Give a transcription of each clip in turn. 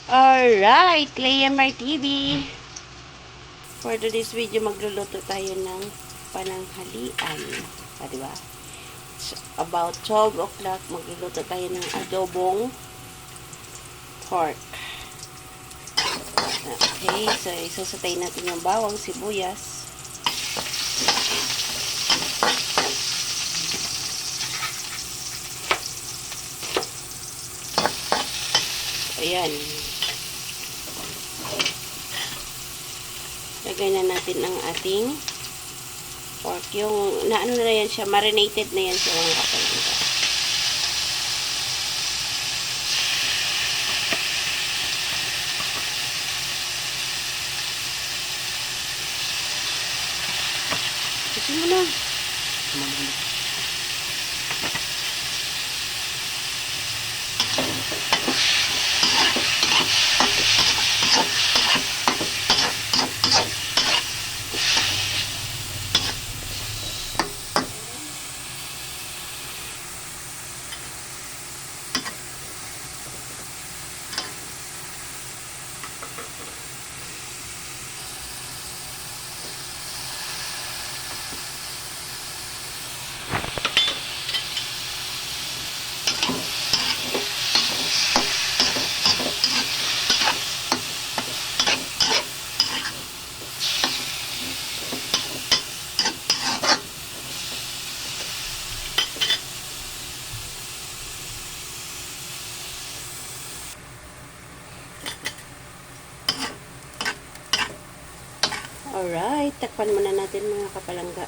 Alright, Clayamar TV. For today's video, magluluto tayo ng pananghalian. Diba? About 12 o'clock, magluluto tayo ng adobong pork. Okay, so isasatay natin yung bawang, sibuyas. Ayan. Lagay na natin ang ating pork. Yung, naano na yan siya, marinated na yan siya mga kapatid. Kasi mo na. Alright, takpan muna natin mga kapalangga.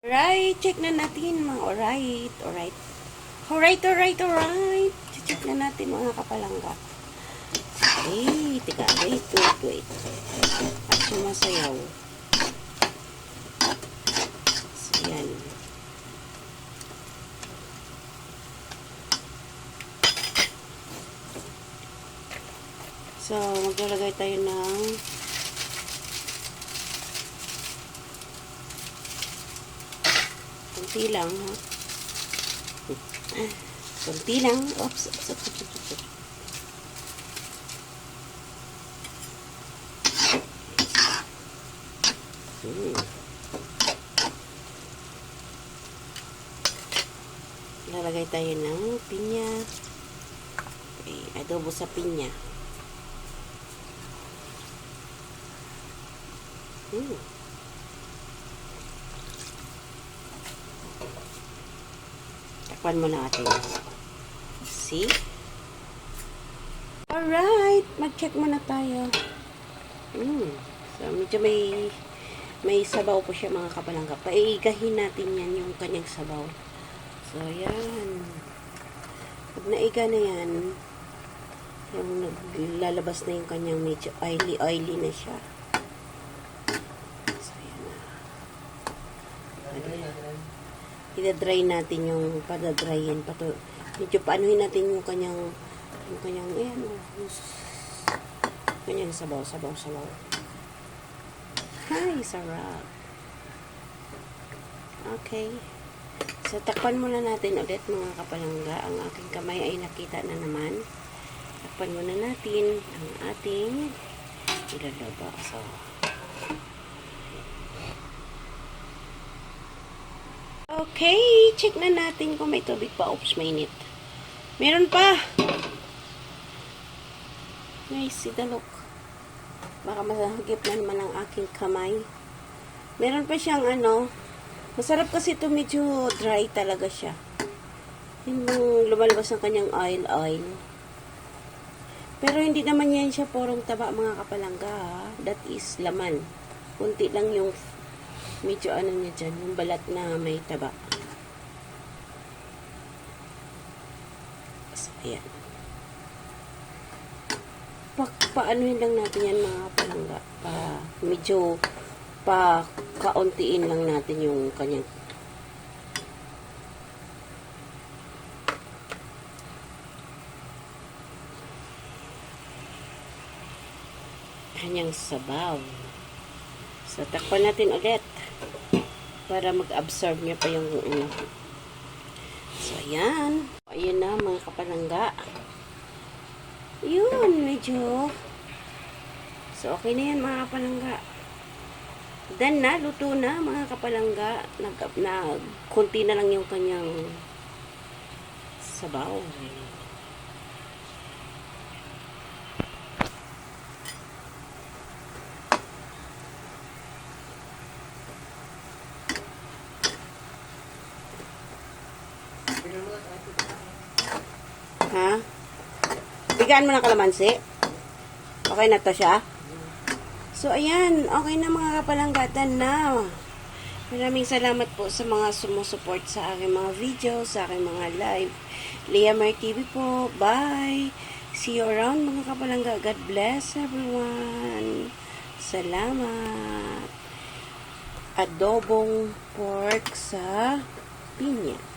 Alright, check na natin mga alright. Check na natin mga kapalangga. Okay, tiga, wait. At sumasayaw. So, yan. So, maglalagay tayo ng konti lang, ha? Konti lang. Oops. Lalagay tayo ng pinya. Okay, adobo sa pinya. Takpan mo na natin. See? Alright, mag-check muna tayo. So, medyo may sabaw po siya mga kapalangga. Paigahin natin yan yung kanyang sabaw. So, yan. Pag naiga na yan, yung naglalabas na yung kanyang medyo oily na siya. So, yan na. I-dry natin yung padadrayin. Medyo paanuhin natin yung kanyang ayan, kanyang sabaw. Hi, sarap. Okay. So, takpan muna natin ulit mga kapalangga. Ang aking kamay ay nakita na naman. Takpan muna natin ang ating ilaloba. So, okay. Check na natin kung may tubig pa. Oops, mainit. Meron pa. Nice, look. Baka masahagip na naman ang aking kamay. Meron pa siyang masarap kasi ito, medyo dry talaga siya. Yung lumalabas ng kanyang oil. Pero hindi naman yan siya porong taba mga kapalangga, ha? That is laman. Kunti lang yung medyo niya dyan, yung balat na may taba. So, ayan. Paanuhin lang natin yan mga kapalangga. Medyo kauntiin lang natin yung kanyang sabaw. So, takpan natin ulit. para mag-absorb niya pa yung ano. So, ayan. Ayan na, mga kapalangga. Yun, medyo. So, okay na yan, mga kapalangga. Then na, luto na, mga kapalangga. Kunti na lang yung kanyang sabaw. Ha? Bigaan mo ng kalamansi? Okay na to siya? So, ayan. Okay na, mga kapalanggatan na. Maraming salamat po sa mga sumusupport sa aking mga videos, sa aking mga live. Leah Mar TV po. Bye! See you around, mga kapalangga. God bless everyone. Salamat. Adobong pork sa pinya.